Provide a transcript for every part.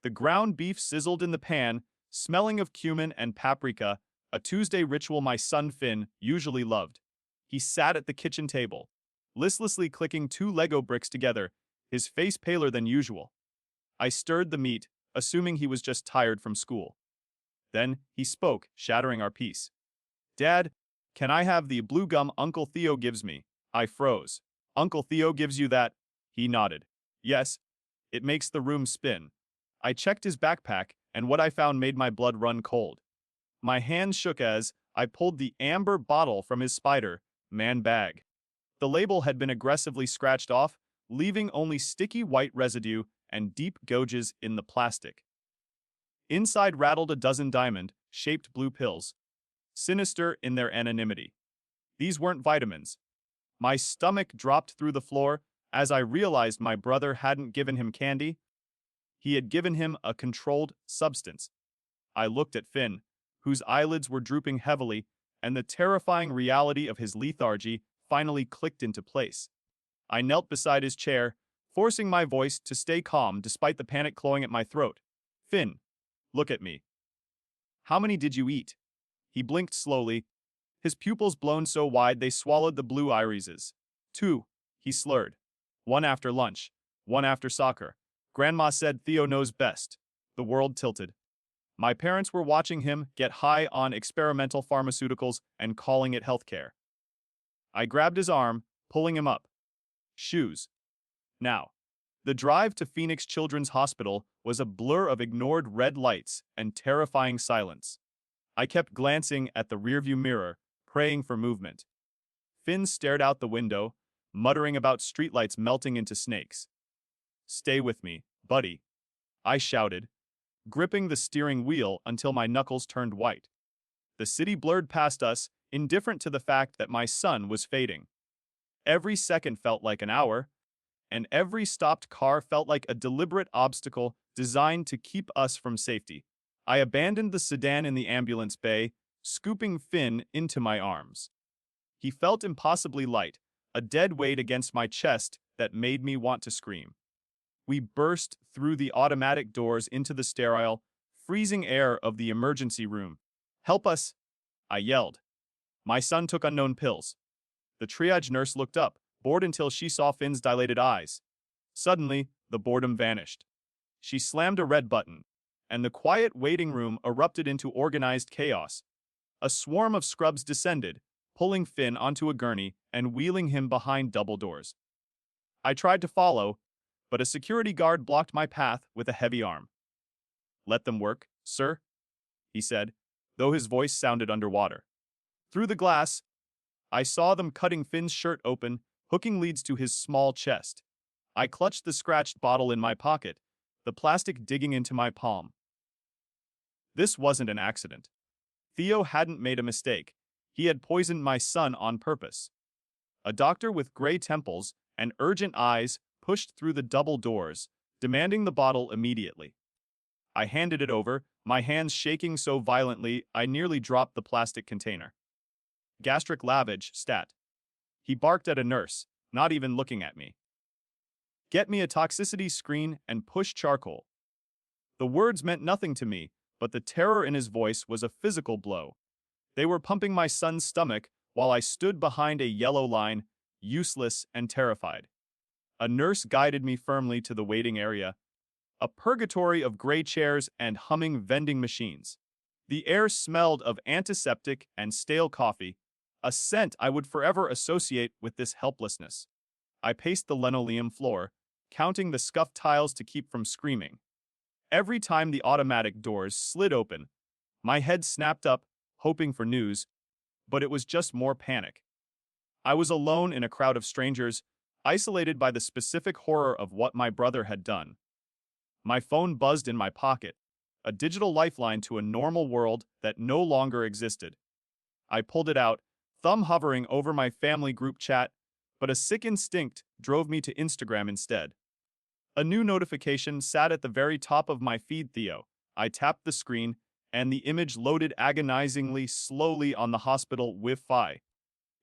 The ground beef sizzled in the pan, smelling of cumin and paprika, a Tuesday ritual my son Finn usually loved. He sat at the kitchen table, listlessly clicking two Lego bricks together, his face paler than usual. I stirred the meat, assuming he was just tired from school. Then he spoke, shattering our peace. "Dad, can I have the blue gum Uncle Theo gives me?" I froze. "Uncle Theo gives you that?" He nodded. "Yes." It makes the room spin. I checked his backpack, and what I found made my blood run cold. My hands shook as I pulled the amber bottle from his Spider-Man bag. The label had been aggressively scratched off, leaving only sticky white residue and deep gouges in the plastic. Inside rattled a dozen diamond-shaped blue pills, sinister in their anonymity. These weren't vitamins. My stomach dropped through the floor as I realized my brother hadn't given him candy. He had given him a controlled substance. I looked at Finn, whose eyelids were drooping heavily, and the terrifying reality of his lethargy finally clicked into place. I knelt beside his chair, forcing my voice to stay calm despite the panic clawing at my throat. "Finn, look at me. How many did you eat?" He blinked slowly, his pupils blown so wide they swallowed the blue irises. "Two," he slurred. "One after lunch, one after soccer. Grandma said Theo knows best." The world tilted. My parents were watching him get high on experimental pharmaceuticals and calling it healthcare. I grabbed his arm, pulling him up. "Shoes. Now." The drive to Phoenix Children's Hospital was a blur of ignored red lights and terrifying silence. I kept glancing at the rearview mirror, praying for movement. Finn stared out the window, muttering about streetlights melting into snakes. "Stay with me, buddy," I shouted, gripping the steering wheel until my knuckles turned white. The city blurred past us, indifferent to the fact that my son was fading. Every second felt like an hour, and every stopped car felt like a deliberate obstacle designed to keep us from safety. I abandoned the sedan in the ambulance bay, scooping Finn into my arms. He felt impossibly light, a dead weight against my chest that made me want to scream. We burst through the automatic doors into the sterile, freezing air of the emergency room. "Help us!" I yelled. My son took unknown pills. The triage nurse looked up, bored until she saw Finn's dilated eyes. Suddenly, the boredom vanished. She slammed a red button, and the quiet waiting room erupted into organized chaos. A swarm of scrubs descended, pulling Finn onto a gurney and wheeling him behind double doors. I tried to follow, but a security guard blocked my path with a heavy arm. "Let them work, sir," he said, though his voice sounded underwater. Through the glass, I saw them cutting Finn's shirt open, hooking leads to his small chest. I clutched the scratched bottle in my pocket, the plastic digging into my palm. This wasn't an accident. Theo hadn't made a mistake. He had poisoned my son on purpose. A doctor with gray temples and urgent eyes pushed through the double doors, demanding the bottle immediately. I handed it over, my hands shaking so violently I nearly dropped the plastic container. "Gastric lavage, stat." He barked at a nurse, not even looking at me. "Get me a toxicity screen and push charcoal." The words meant nothing to me, but the terror in his voice was a physical blow. They were pumping my son's stomach while I stood behind a yellow line, useless and terrified. A nurse guided me firmly to the waiting area, a purgatory of gray chairs and humming vending machines. The air smelled of antiseptic and stale coffee, a scent I would forever associate with this helplessness. I paced the linoleum floor, counting the scuffed tiles to keep from screaming. Every time the automatic doors slid open, my head snapped up, hoping for news, but it was just more panic. I was alone in a crowd of strangers, isolated by the specific horror of what my brother had done. My phone buzzed in my pocket, a digital lifeline to a normal world that no longer existed. I pulled it out, thumb hovering over my family group chat, but a sick instinct drove me to Instagram instead. A new notification sat at the very top of my feed. Theo. I tapped the screen, and the image loaded agonizingly slowly on the hospital Wi-Fi.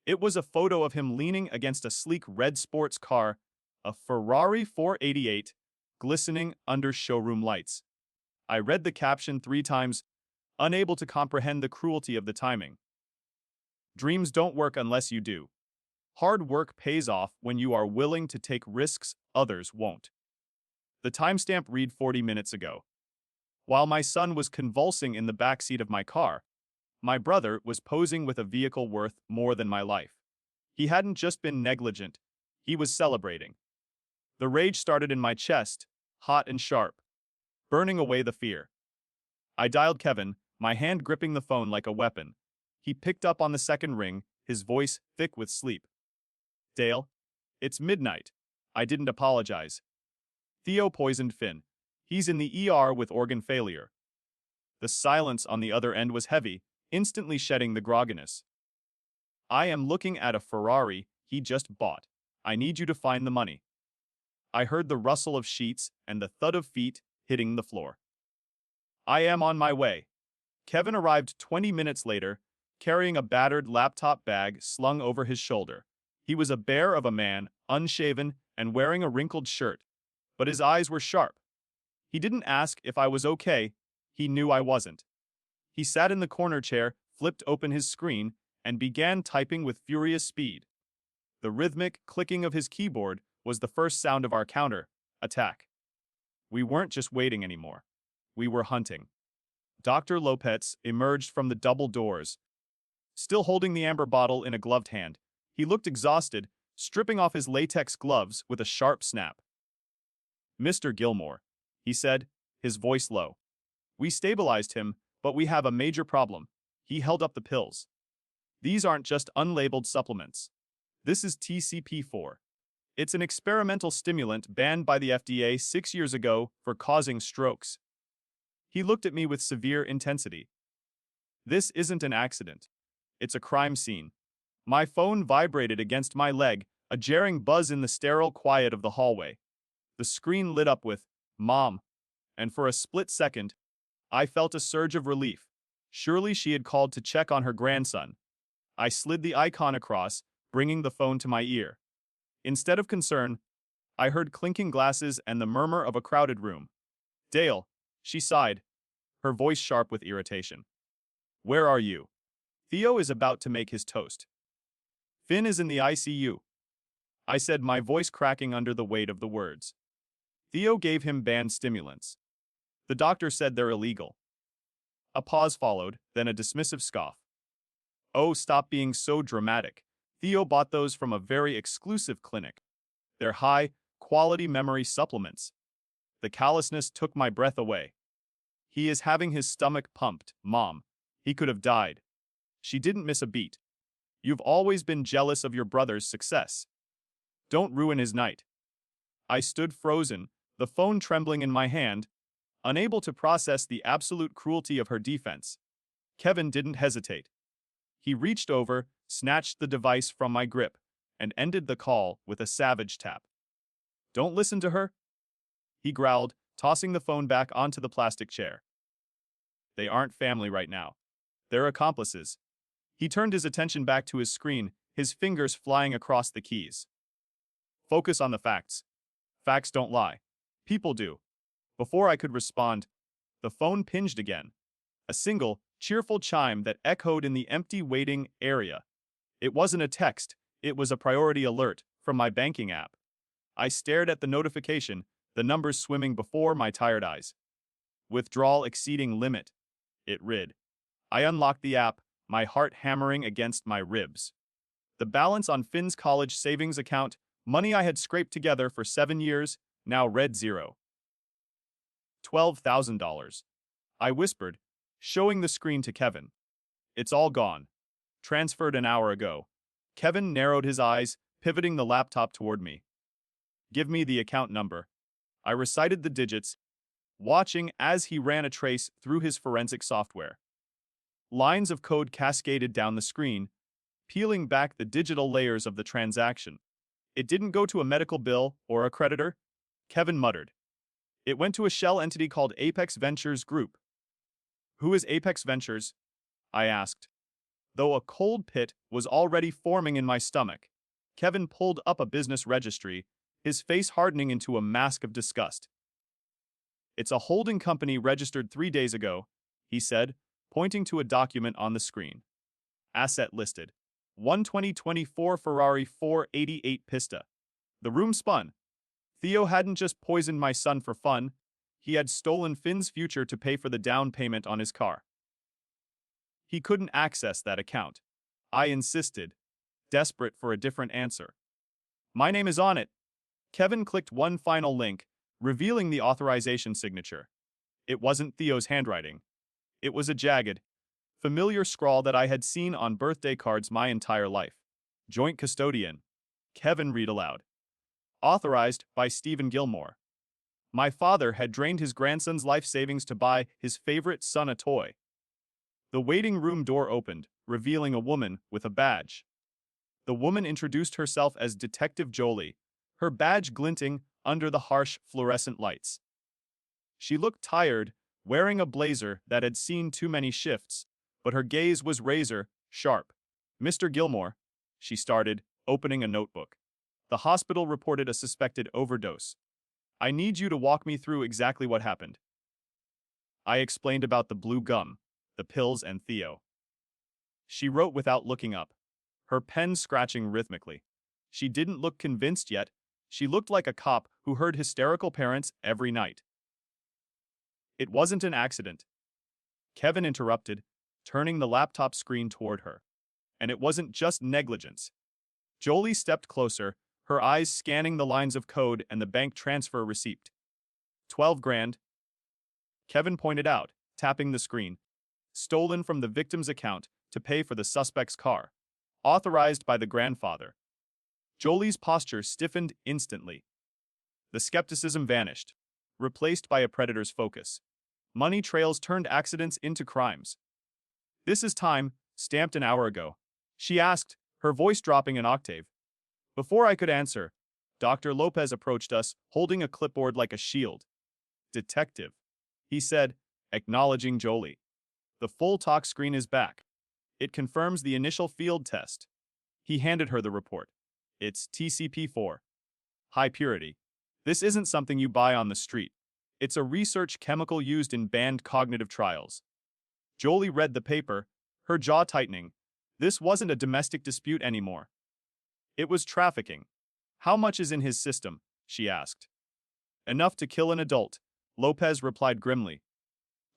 It was a photo of him leaning against a sleek red sports car, a Ferrari 488, glistening under showroom lights. I read the caption 3 times, unable to comprehend the cruelty of the timing. Dreams don't work unless you do. Hard work pays off when you are willing to take risks others won't. The timestamp read 40 minutes ago. While my son was convulsing in the backseat of my car, my brother was posing with a vehicle worth more than my life. He hadn't just been negligent, he was celebrating. The rage started in my chest, hot and sharp, burning away the fear. I dialed Kevin, my hand gripping the phone like a weapon. He picked up on the second ring, his voice thick with sleep. Dale, it's midnight. I didn't apologize. Theo poisoned Finn. He's in the ER with organ failure. The silence on the other end was heavy, instantly shedding the grogginess. I am looking at a Ferrari he just bought. I need you to find the money. I heard the rustle of sheets and the thud of feet hitting the floor. I am on my way. Kevin arrived 20 minutes later, carrying a battered laptop bag slung over his shoulder. He was a bear of a man, unshaven and wearing a wrinkled shirt, but his eyes were sharp. He didn't ask if I was okay, he knew I wasn't. He sat in the corner chair, flipped open his screen, and began typing with furious speed. The rhythmic clicking of his keyboard was the first sound of our counter-attack. We weren't just waiting anymore. We were hunting. Dr. Lopez emerged from the double doors, still holding the amber bottle in a gloved hand. He looked exhausted, stripping off his latex gloves with a sharp snap. Mr. Gilmore, he said, his voice low. We stabilized him, but we have a major problem. He held up the pills. These aren't just unlabeled supplements. This is TCP4. It's an experimental stimulant banned by the FDA 6 years ago for causing strokes. He looked at me with severe intensity. This isn't an accident. It's a crime scene. My phone vibrated against my leg, a jarring buzz in the sterile quiet of the hallway. The screen lit up with, "Mom," and for a split second, I felt a surge of relief. Surely she had called to check on her grandson. I slid the icon across, bringing the phone to my ear. Instead of concern, I heard clinking glasses and the murmur of a crowded room. Dale, she sighed, her voice sharp with irritation. Where are you? Theo is about to make his toast. Finn is in the ICU. I said, my voice cracking under the weight of the words. Theo gave him banned stimulants. The doctor said they're illegal. A pause followed, then a dismissive scoff. Oh, stop being so dramatic. Theo bought those from a very exclusive clinic. They're high-quality memory supplements. The callousness took my breath away. He is having his stomach pumped, Mom. He could have died. She didn't miss a beat. You've always been jealous of your brother's success. Don't ruin his night. I stood frozen, the phone trembling in my hand, unable to process the absolute cruelty of her defense. Kevin didn't hesitate. He reached over, snatched the device from my grip, and ended the call with a savage tap. Don't listen to her, he growled, tossing the phone back onto the plastic chair. They aren't family right now. They're accomplices. He turned his attention back to his screen, his fingers flying across the keys. Focus on the facts. Facts don't lie. People do. Before I could respond, the phone pinged again. A single, cheerful chime that echoed in the empty waiting area. It wasn't a text, it was a priority alert from my banking app. I stared at the notification, the numbers swimming before my tired eyes. Withdrawal exceeding limit, it read. I unlocked the app, my heart hammering against my ribs. The balance on Finn's college savings account, money I had scraped together for 7 years, now read zero. $12,000. I whispered, showing the screen to Kevin. It's all gone. Transferred an hour ago. Kevin narrowed his eyes, pivoting the laptop toward me. Give me the account number. I recited the digits, watching as he ran a trace through his forensic software. Lines of code cascaded down the screen, peeling back the digital layers of the transaction. It didn't go to a medical bill or a creditor, Kevin muttered. It went to a shell entity called Apex Ventures Group. Who is Apex Ventures? I asked. Though a cold pit was already forming in my stomach, Kevin pulled up a business registry, his face hardening into a mask of disgust. It's a holding company registered 3 days ago, he said, pointing to a document on the screen. Asset listed. 1 2024 Ferrari 488 Pista. The room spun. Theo hadn't just poisoned my son for fun, he had stolen Finn's future to pay for the down payment on his car. He couldn't access that account. I insisted, desperate for a different answer. My name is on it. Kevin clicked one final link, revealing the authorization signature. It wasn't Theo's handwriting. It was a jagged, familiar scrawl that I had seen on birthday cards my entire life. Joint custodian. Kevin read aloud. Authorized by Stephen Gilmore. My father had drained his grandson's life savings to buy his favorite son a toy. The waiting room door opened, revealing a woman with a badge. The woman introduced herself as Detective Jolie, her badge glinting under the harsh fluorescent lights. She looked tired, wearing a blazer that had seen too many shifts, but her gaze was razor sharp. Mr. Gilmore, she started, opening a notebook. The hospital reported a suspected overdose. I need you to walk me through exactly what happened. I explained about the blue gum, the pills, and Theo. She wrote without looking up, her pen scratching rhythmically. She didn't look convinced yet. She looked like a cop who heard hysterical parents every night. It wasn't an accident. Kevin interrupted, turning the laptop screen toward her. And it wasn't just negligence. Jolie stepped closer, her eyes scanning the lines of code and the bank transfer receipt. 12 grand. Kevin pointed out, tapping the screen. Stolen from the victim's account to pay for the suspect's car. Authorized by the grandfather. Jolie's posture stiffened instantly. The skepticism vanished, replaced by a predator's focus. Money trails turned accidents into crimes. This is time, stamped an hour ago. She asked, her voice dropping an octave. Before I could answer, Dr. Lopez approached us, holding a clipboard like a shield. Detective, he said, acknowledging Jolie. The full talk screen is back. It confirms the initial field test. He handed her the report. It's TCP4. High purity. This isn't something you buy on the street. It's a research chemical used in banned cognitive trials. Jolie read the paper, her jaw tightening. This wasn't a domestic dispute anymore. It was trafficking. How much is in his system? She asked. Enough to kill an adult, Lopez replied grimly.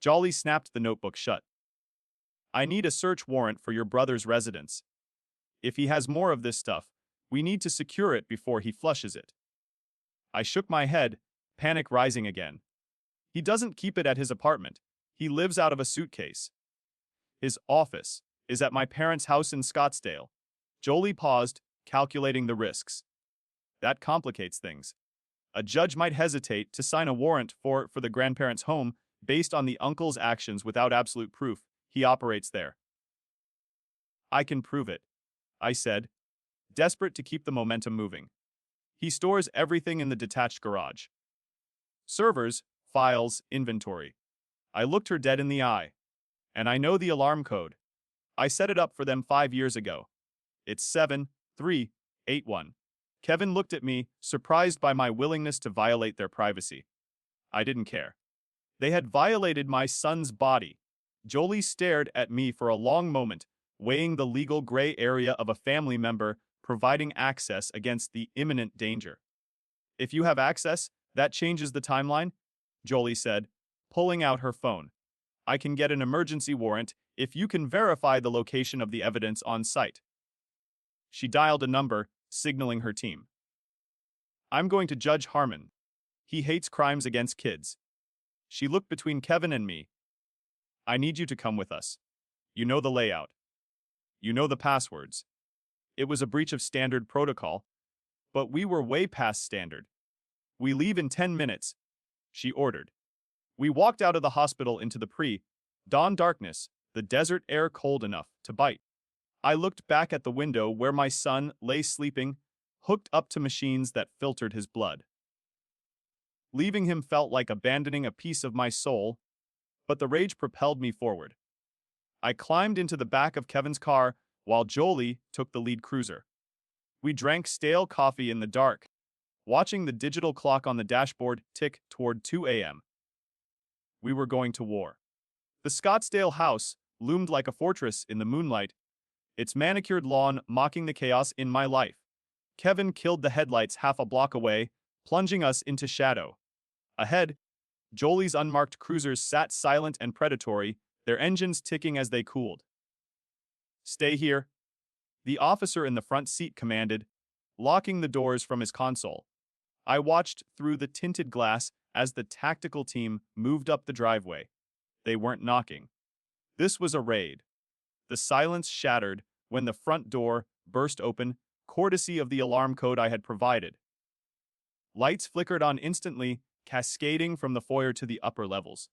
Jolie snapped the notebook shut. I need a search warrant for your brother's residence. If he has more of this stuff, we need to secure it before he flushes it. I shook my head, panic rising again. He doesn't keep it at his apartment. He lives out of a suitcase. His office is at my parents' house in Scottsdale. Jolie paused, calculating the risks. That complicates things. A judge might hesitate to sign a warrant for the grandparents' home based on the uncle's actions without absolute proof he operates there. I can prove it, I said, desperate to keep the momentum moving. He stores everything in the detached garage. Servers, files, inventory. I looked her dead in the eye. And I know the alarm code. I set it up for them 5 years ago. It's 7381. Kevin looked at me, surprised by my willingness to violate their privacy. I didn't care. They had violated my son's body. Jolie stared at me for a long moment, weighing the legal gray area of a family member providing access against the imminent danger. If you have access, that changes the timeline, Jolie said, pulling out her phone. I can get an emergency warrant if you can verify the location of the evidence on site. She dialed a number, signaling her team. I'm going to Judge Harmon. He hates crimes against kids. She looked between Kevin and me. I need you to come with us. You know the layout. You know the passwords. It was a breach of standard protocol, but we were way past standard. We leave in 10 minutes, she ordered. We walked out of the hospital into the pre-dawn darkness, the desert air cold enough to bite. I looked back at the window where my son lay sleeping, hooked up to machines that filtered his blood. Leaving him felt like abandoning a piece of my soul, but the rage propelled me forward. I climbed into the back of Kevin's car while Jolie took the lead cruiser. We drank stale coffee in the dark, watching the digital clock on the dashboard tick toward 2 a.m. We were going to war. The Scottsdale house loomed like a fortress in the moonlight, its manicured lawn mocking the chaos in my life. Kevin killed the headlights half a block away, plunging us into shadow. Ahead, Jolie's unmarked cruisers sat silent and predatory, their engines ticking as they cooled. "Stay here," the officer in the front seat commanded, locking the doors from his console. I watched through the tinted glass as the tactical team moved up the driveway. They weren't knocking. This was a raid. The silence shattered when the front door burst open, courtesy of the alarm code I had provided. Lights flickered on instantly, cascading from the foyer to the upper levels.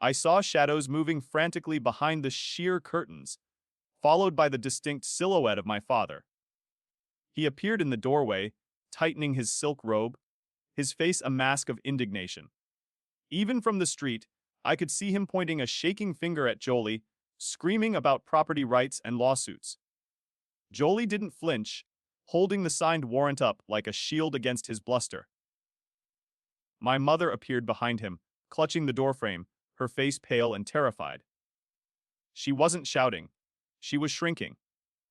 I saw shadows moving frantically behind the sheer curtains, followed by the distinct silhouette of my father. He appeared in the doorway, tightening his silk robe, his face a mask of indignation. Even from the street, I could see him pointing a shaking finger at Jolie, screaming about property rights and lawsuits. Jolie didn't flinch, holding the signed warrant up like a shield against his bluster. My mother appeared behind him, clutching the doorframe, her face pale and terrified. She wasn't shouting. She was shrinking.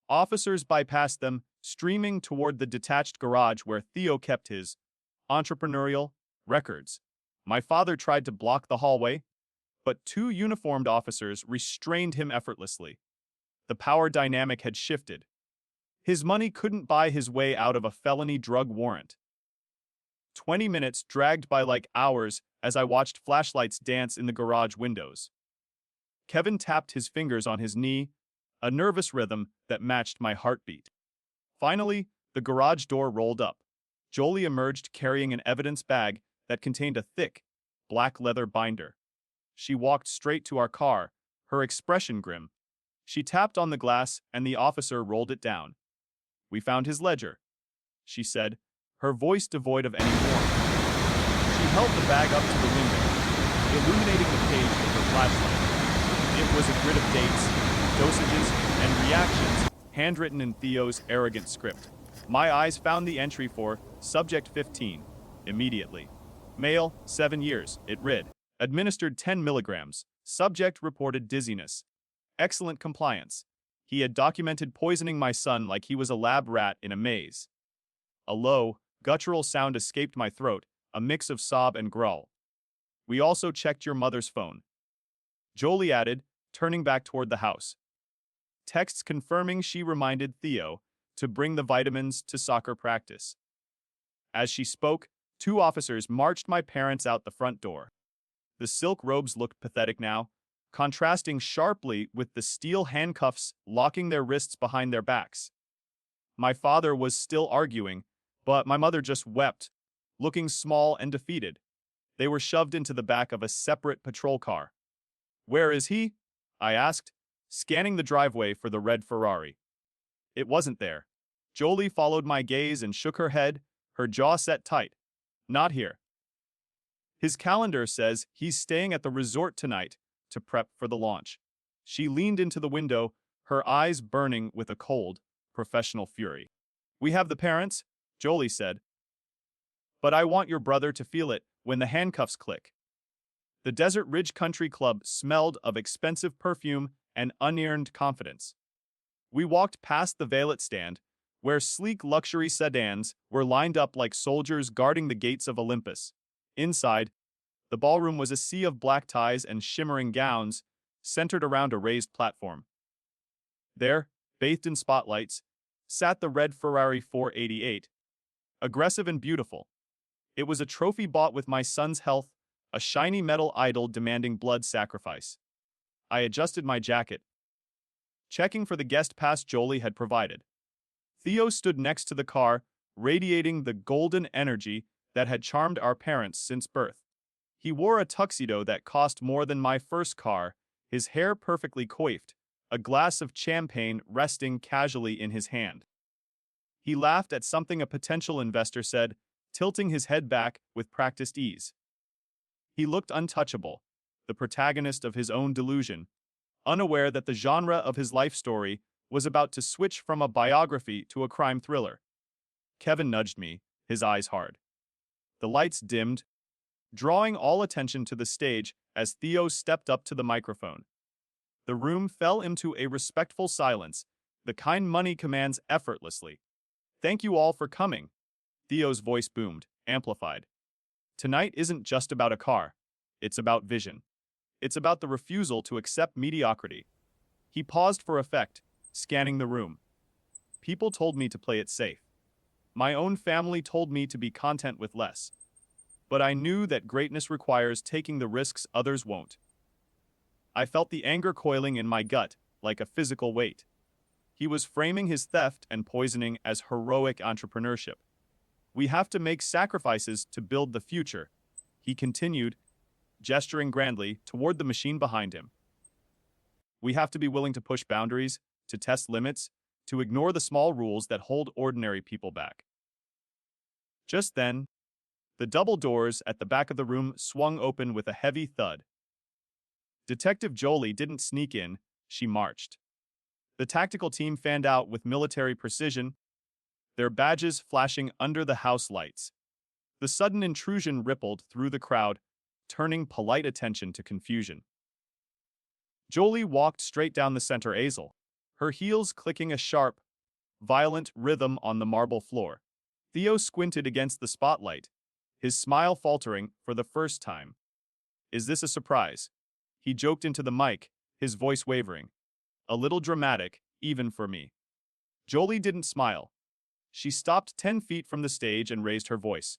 Officers bypassed them, streaming toward the detached garage where Theo kept his entrepreneurial records. My father tried to block the hallway, but two uniformed officers restrained him effortlessly. The power dynamic had shifted. His money couldn't buy his way out of a felony drug warrant. 20 minutes dragged by like hours as I watched flashlights dance in the garage windows. Kevin tapped his fingers on his knee, a nervous rhythm that matched my heartbeat. Finally, the garage door rolled up. Jolie emerged carrying an evidence bag that contained a thick, black leather binder. She walked straight to our car, her expression grim. She tapped on the glass and the officer rolled it down. "We found his ledger," she said, her voice devoid of any warmth. She held the bag up to the window, illuminating the page with her flashlight. It was a grid of dates, dosages, and reactions, handwritten in Theo's arrogant script. My eyes found the entry for Subject 15, immediately. Male, 7 years, it read. Administered 10 milligrams. Subject reported dizziness. Excellent compliance. He had documented poisoning my son like he was a lab rat in a maze. A low, guttural sound escaped my throat, a mix of sob and growl. "We also checked your mother's phone," Jolie added, turning back toward the house. Texts confirming she reminded Theo to bring the vitamins to soccer practice. As she spoke, 2 officers marched my parents out the front door. The silk robes looked pathetic now, contrasting sharply with the steel handcuffs locking their wrists behind their backs. My father was still arguing, but my mother just wept, looking small and defeated. They were shoved into the back of a separate patrol car. "Where is he?" I asked, scanning the driveway for the red Ferrari. It wasn't there. Jolie followed my gaze and shook her head, her jaw set tight. "Not here. His calendar says he's staying at the resort tonight to prep for the launch." She leaned into the window, her eyes burning with a cold, professional fury. "We have the parents," Jolie said. "But I want your brother to feel it when the handcuffs click." The Desert Ridge Country Club smelled of expensive perfume and unearned confidence. We walked past the valet stand, where sleek luxury sedans were lined up like soldiers guarding the gates of Olympus. Inside, the ballroom was a sea of black ties and shimmering gowns, centered around a raised platform. There, bathed in spotlights, sat the red Ferrari 488. Aggressive and beautiful. It was a trophy bought with my son's health, a shiny metal idol demanding blood sacrifice. I adjusted my jacket, checking for the guest pass Jolie had provided. Theo stood next to the car, radiating the golden energy that had charmed our parents since birth. He wore a tuxedo that cost more than my first car, his hair perfectly coiffed, a glass of champagne resting casually in his hand. He laughed at something a potential investor said, tilting his head back with practiced ease. He looked untouchable, the protagonist of his own delusion, unaware that the genre of his life story was about to switch from a biography to a crime thriller. Kevin nudged me, his eyes hard. The lights dimmed, drawing all attention to the stage as Theo stepped up to the microphone. The room fell into a respectful silence, the kind money commands effortlessly. "Thank you all for coming," Theo's voice boomed, amplified. "Tonight isn't just about a car. It's about vision. It's about the refusal to accept mediocrity." He paused for effect, scanning the room. "People told me to play it safe. My own family told me to be content with less. But I knew that greatness requires taking the risks others won't." I felt the anger coiling in my gut, like a physical weight. He was framing his theft and poisoning as heroic entrepreneurship. "We have to make sacrifices to build the future," he continued, gesturing grandly toward the machine behind him. "We have to be willing to push boundaries, to test limits, to ignore the small rules that hold ordinary people back." Just then, the double doors at the back of the room swung open with a heavy thud. Detective Jolie didn't sneak in, she marched. The tactical team fanned out with military precision, their badges flashing under the house lights. The sudden intrusion rippled through the crowd, turning polite attention to confusion. Jolie walked straight down the center aisle, her heels clicking a sharp, violent rhythm on the marble floor. Theo squinted against the spotlight, his smile faltering for the first time. "Is this a surprise?" He joked into the mic, his voice wavering. "A little dramatic, even for me." Jolie didn't smile. She stopped 10 feet from the stage and raised her voice.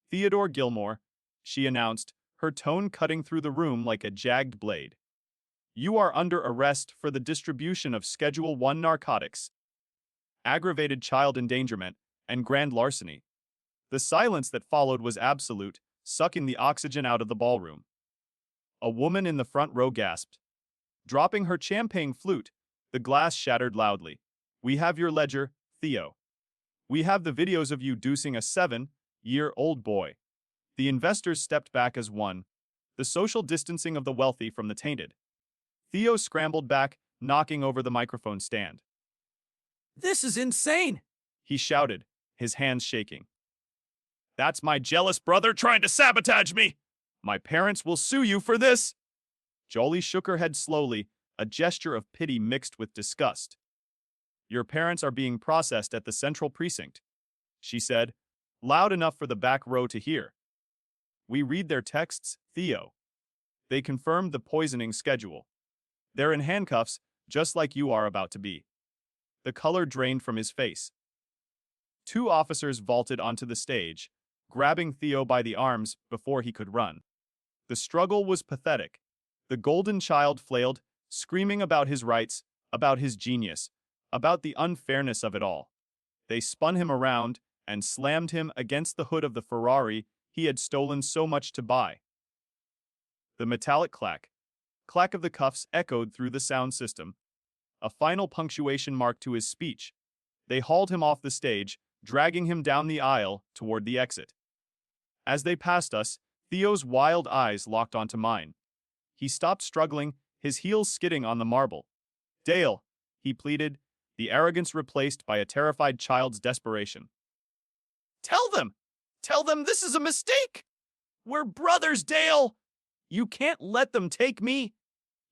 "Theodore Gilmore," she announced, her tone cutting through the room like a jagged blade. "You are under arrest for the distribution of Schedule 1 narcotics, aggravated child endangerment, and grand larceny." The silence that followed was absolute, sucking the oxygen out of the ballroom. A woman in the front row gasped. Dropping her champagne flute, the glass shattered loudly. "We have your ledger, Theo. We have the videos of you dosing a 7-year-old boy." The investors stepped back as one, the social distancing of the wealthy from the tainted. Theo scrambled back, knocking over the microphone stand. "This is insane!" he shouted, his hands shaking. "That's my jealous brother trying to sabotage me! My parents will sue you for this!" Jolie shook her head slowly, a gesture of pity mixed with disgust. "Your parents are being processed at the Central Precinct," she said, loud enough for the back row to hear. "We read their texts, Theo. They confirmed the poisoning schedule. They're in handcuffs, just like you are about to be." The color drained from his face. Two officers vaulted onto the stage, grabbing Theo by the arms before he could run. The struggle was pathetic. The golden child flailed, screaming about his rights, about his genius, about the unfairness of it all. They spun him around and slammed him against the hood of the Ferrari he had stolen so much to buy. The metallic clack of the cuffs echoed through the sound system, a final punctuation mark to his speech. They hauled him off the stage, dragging him down the aisle toward the exit. As they passed us, Theo's wild eyes locked onto mine. He stopped struggling, his heels skidding on the marble. "Dale," he pleaded, the arrogance replaced by a terrified child's desperation. "Tell them this is a mistake! We're brothers, Dale! You can't let them take me!"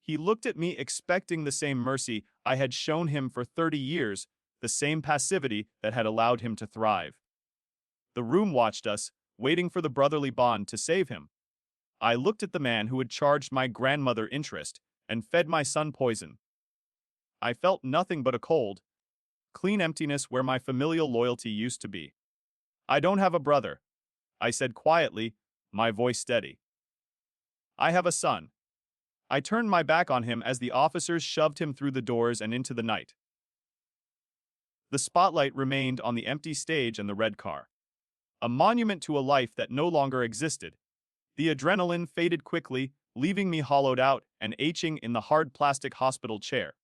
He looked at me expecting the same mercy I had shown him for 30 years, the same passivity that had allowed him to thrive. The room watched us, waiting for the brotherly bond to save him. I looked at the man who had charged my grandmother interest and fed my son poison. I felt nothing but a cold, clean emptiness where my familial loyalty used to be. "I don't have a brother," I said quietly, my voice steady. "I have a son." I turned my back on him as the officers shoved him through the doors and into the night. The spotlight remained on the empty stage and the red car, a monument to a life that no longer existed. The adrenaline faded quickly, leaving me hollowed out and aching in the hard plastic hospital chair.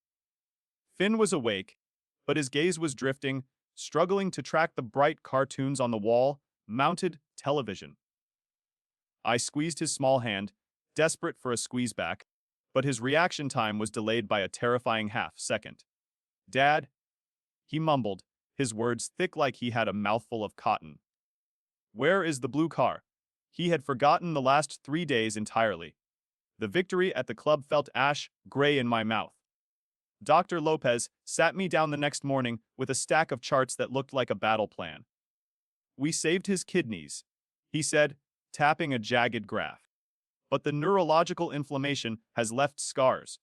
Finn was awake, but his gaze was drifting, struggling to track the bright cartoons on the wall, mounted television. I squeezed his small hand, desperate for a squeeze back, but his reaction time was delayed by a terrifying half-second. "Dad," he mumbled, his words thick like he had a mouthful of cotton. "Where is the blue car?" He had forgotten the last 3 days entirely. The victory at the club felt ash gray in my mouth. Dr. Lopez sat me down the next morning with a stack of charts that looked like a battle plan. "We saved his kidneys," he said, tapping a jagged graph. "But the neurological inflammation has left scars."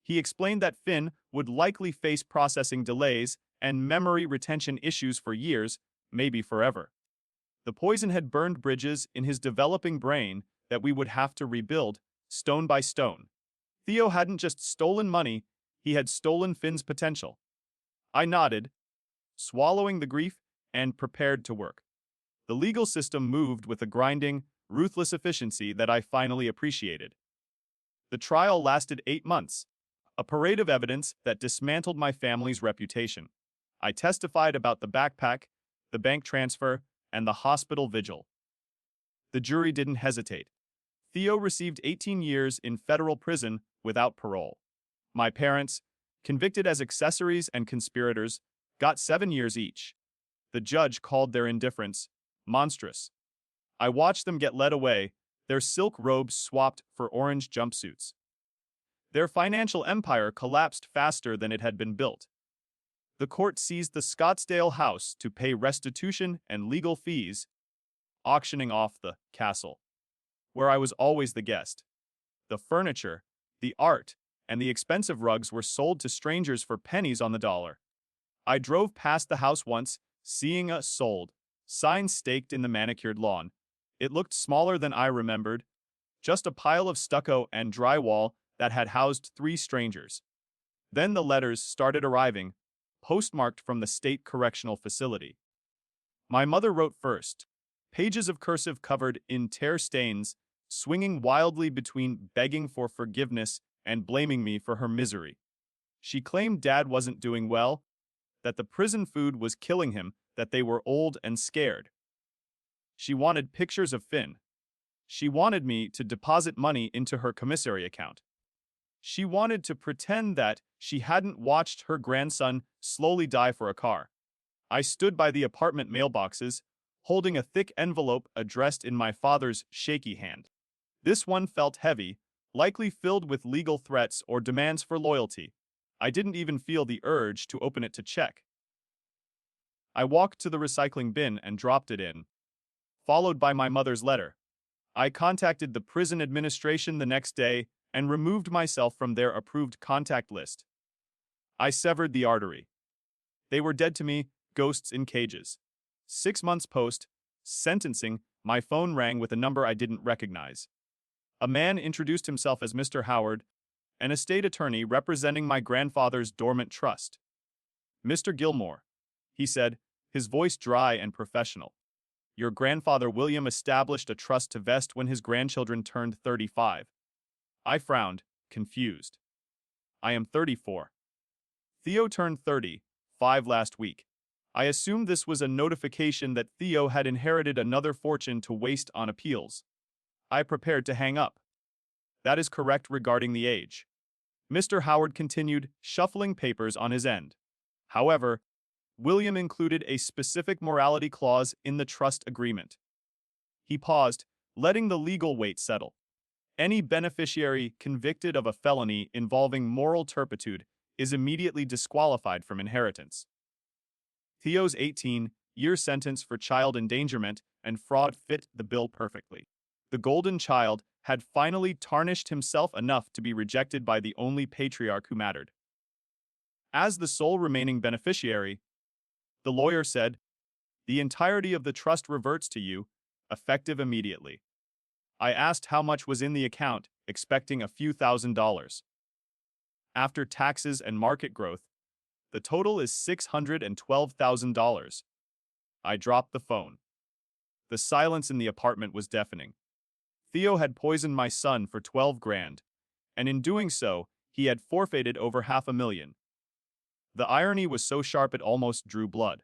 He explained that Finn would likely face processing delays and memory retention issues for years, maybe forever. The poison had burned bridges in his developing brain that we would have to rebuild, stone by stone. Theo hadn't just stolen money, he had stolen Finn's potential. I nodded, swallowing the grief, and prepared to work. The legal system moved with a grinding, ruthless efficiency that I finally appreciated. The trial lasted 8 months, a parade of evidence that dismantled my family's reputation. I testified about the backpack, the bank transfer, and the hospital vigil. The jury didn't hesitate. Theo received 18 years in federal prison without parole. My parents, convicted as accessories and conspirators, got 7 years each. The judge called their indifference monstrous. I watched them get led away, their silk robes swapped for orange jumpsuits. Their financial empire collapsed faster than it had been built. The court seized the Scottsdale house to pay restitution and legal fees, auctioning off the castle, where I was always the guest. The furniture, the art, and the expensive rugs were sold to strangers for pennies on the dollar. I drove past the house once, seeing a "sold" sign staked in the manicured lawn. It looked smaller than I remembered, just a pile of stucco and drywall that had housed 3 strangers. Then the letters started arriving, postmarked from the state correctional facility. My mother wrote first, pages of cursive covered in tear stains, swinging wildly between begging for forgiveness and blaming me for her misery. She claimed Dad wasn't doing well, that the prison food was killing him, that they were old and scared. She wanted pictures of Finn. She wanted me to deposit money into her commissary account. She wanted to pretend that she hadn't watched her grandson slowly die for a car. I stood by the apartment mailboxes, holding a thick envelope addressed in my father's shaky hand. This one felt heavy, likely filled with legal threats or demands for loyalty. I didn't even feel the urge to open it to check. I walked to the recycling bin and dropped it in, followed by my mother's letter. I contacted the prison administration the next day and removed myself from their approved contact list. I severed the artery. They were dead to me, ghosts in cages. 6 months post sentencing, my phone rang with a number I didn't recognize. A man introduced himself as Mr. Howard, an estate attorney representing my grandfather's dormant trust. "Mr. Gilmore," he said, his voice dry and professional. "Your grandfather William established a trust to vest when his grandchildren turned 35. I frowned, confused. "I am 34. Theo turned 35 last week. I assumed this was a notification that Theo had inherited another fortune to waste on appeals. I prepared to hang up. "That is correct regarding the age." Mr. Howard continued, shuffling papers on his end. "However, William included a specific morality clause in the trust agreement." He paused, letting the legal weight settle. "Any beneficiary convicted of a felony involving moral turpitude is immediately disqualified from inheritance." Theo's 18-year sentence for child endangerment and fraud fit the bill perfectly. The golden child had finally tarnished himself enough to be rejected by the only patriarch who mattered. As the sole remaining beneficiary, the lawyer said, "The entirety of the trust reverts to you, effective immediately." I asked how much was in the account, expecting a few $1,000s. After taxes and market growth, the total is $612,000. I dropped the phone. The silence in the apartment was deafening. Theo had poisoned my son for 12 grand, and in doing so, he had forfeited over $500,000. The irony was so sharp it almost drew blood.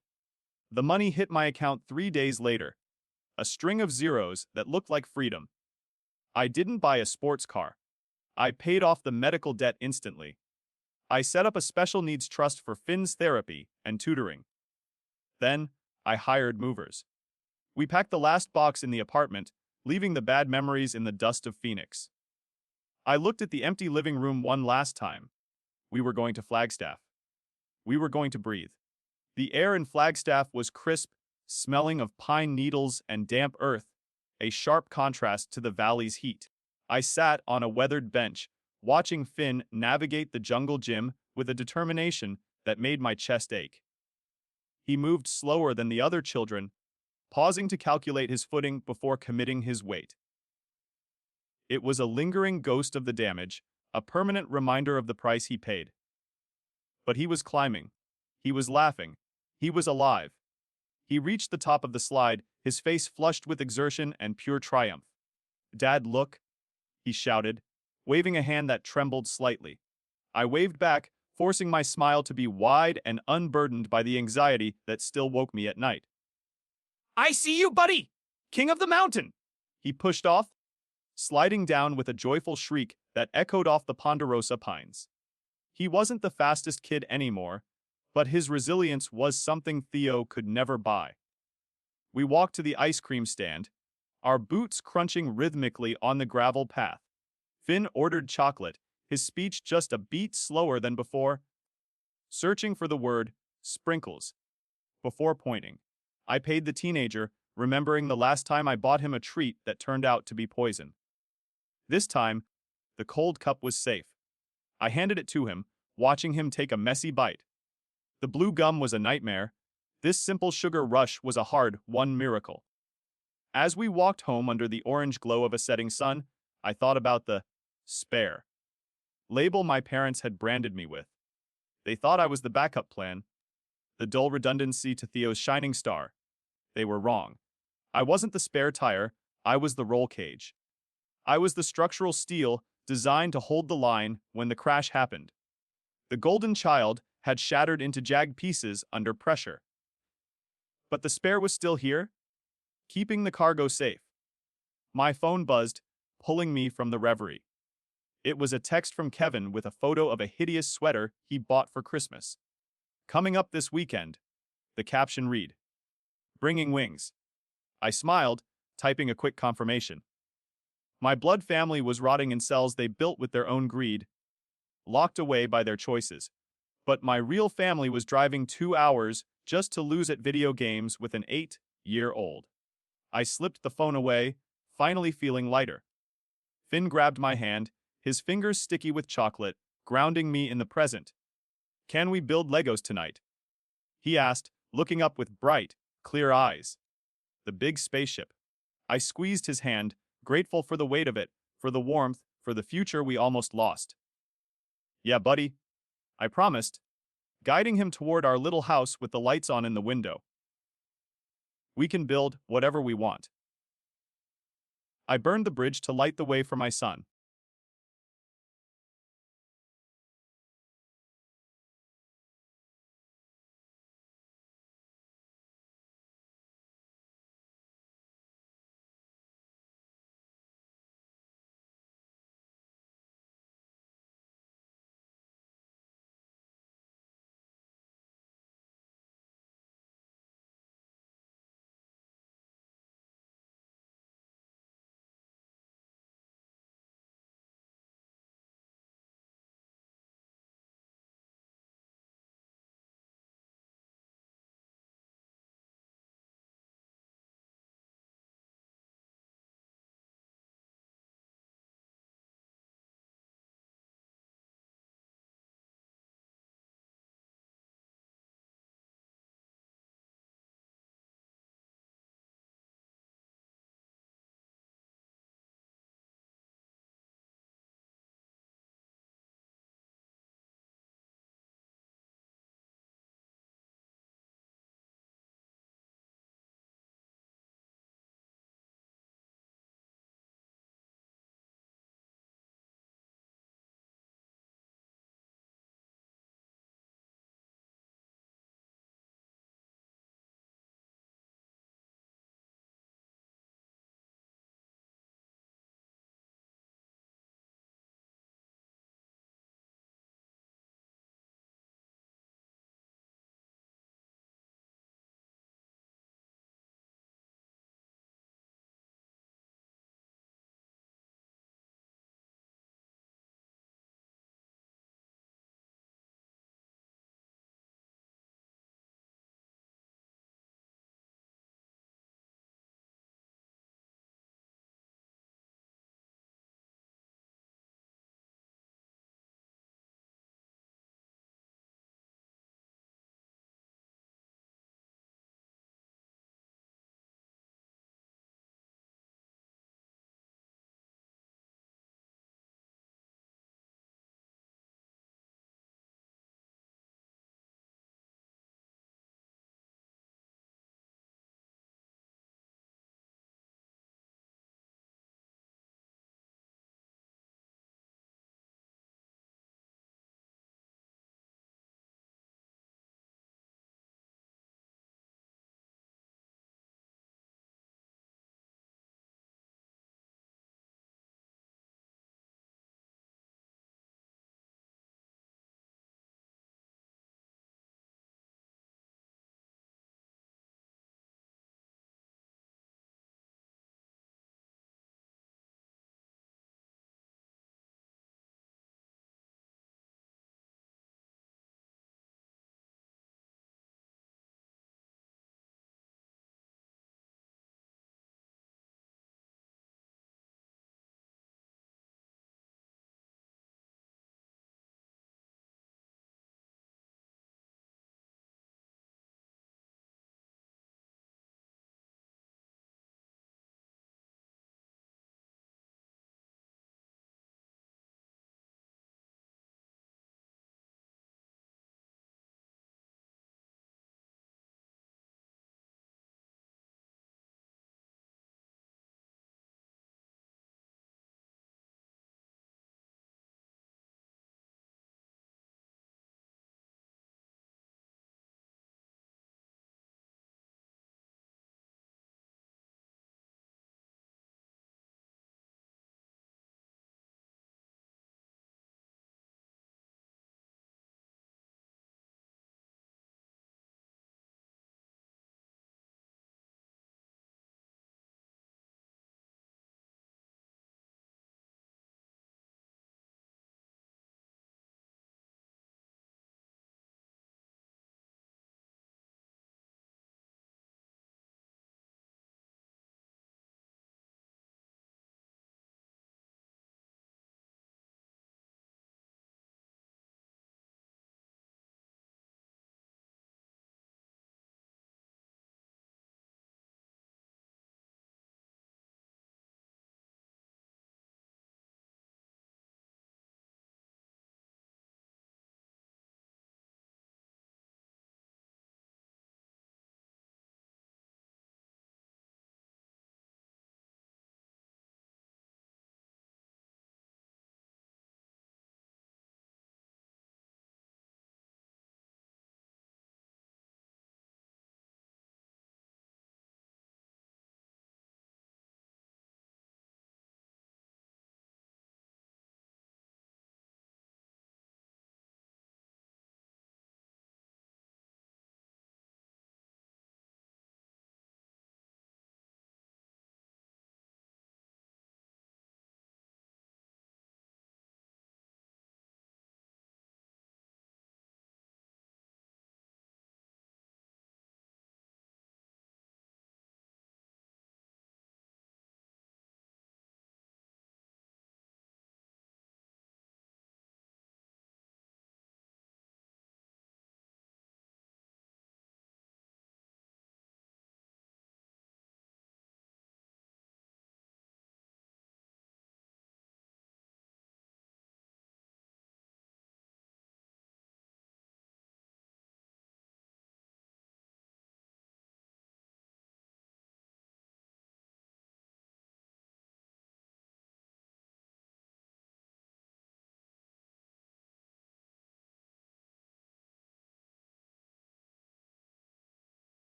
The money hit my account 3 days later, a string of zeros that looked like freedom. I didn't buy a sports car. I paid off the medical debt instantly. I set up a special needs trust for Finn's therapy and tutoring. Then, I hired movers. We packed the last box in the apartment, leaving the bad memories in the dust of Phoenix. I looked at the empty living room one last time. We were going to Flagstaff. We were going to breathe. The air in Flagstaff was crisp, smelling of pine needles and damp earth, a sharp contrast to the valley's heat. I sat on a weathered bench, watching Finn navigate the jungle gym with a determination that made my chest ache. He moved slower than the other children, pausing to calculate his footing before committing his weight. It was a lingering ghost of the damage, a permanent reminder of the price he paid. But he was climbing. He was laughing. He was alive. He reached the top of the slide, his face flushed with exertion and pure triumph. "Dad, look," he shouted, waving a hand that trembled slightly. I waved back, forcing my smile to be wide and unburdened by the anxiety that still woke me at night. I see you, buddy! King of the mountain! He pushed off, sliding down with a joyful shriek that echoed off the ponderosa pines. He wasn't the fastest kid anymore, but his resilience was something Theo could never buy. We walked to the ice cream stand, our boots crunching rhythmically on the gravel path. Finn ordered chocolate, his speech just a beat slower than before, searching for the word sprinkles. Before pointing, I paid the teenager, remembering the last time I bought him a treat that turned out to be poison. This time, the cold cup was safe. I handed it to him, watching him take a messy bite. The blue gum was a nightmare. This simple sugar rush was a hard-won miracle. As we walked home under the orange glow of a setting sun, I thought about the spare label my parents had branded me with. They thought I was the backup plan, the dull redundancy to Theo's shining star. They were wrong. I wasn't the spare tire, I was the roll cage. I was the structural steel designed to hold the line when the crash happened. The golden child had shattered into jagged pieces under pressure. But the spare was still here, keeping the cargo safe. My phone buzzed, pulling me from the reverie. It was a text from Kevin with a photo of a hideous sweater he bought for Christmas. "Coming up this weekend," the caption read. "Bringing wings." I smiled, typing a quick confirmation. My blood family was rotting in cells they built with their own greed, locked away by their choices. But my real family was driving 2 hours just to lose at video games with an 8-year-old. I slipped the phone away, finally feeling lighter. Finn grabbed my hand, his fingers sticky with chocolate, grounding me in the present. "Can we build Legos tonight?" he asked, looking up with bright, clear eyes. The big spaceship. I squeezed his hand, grateful for the weight of it, for the warmth, for the future we almost lost. "Yeah, buddy," I promised, guiding him toward our little house with the lights on in the window. "We can build whatever we want." I burned the bridge to light the way for my son.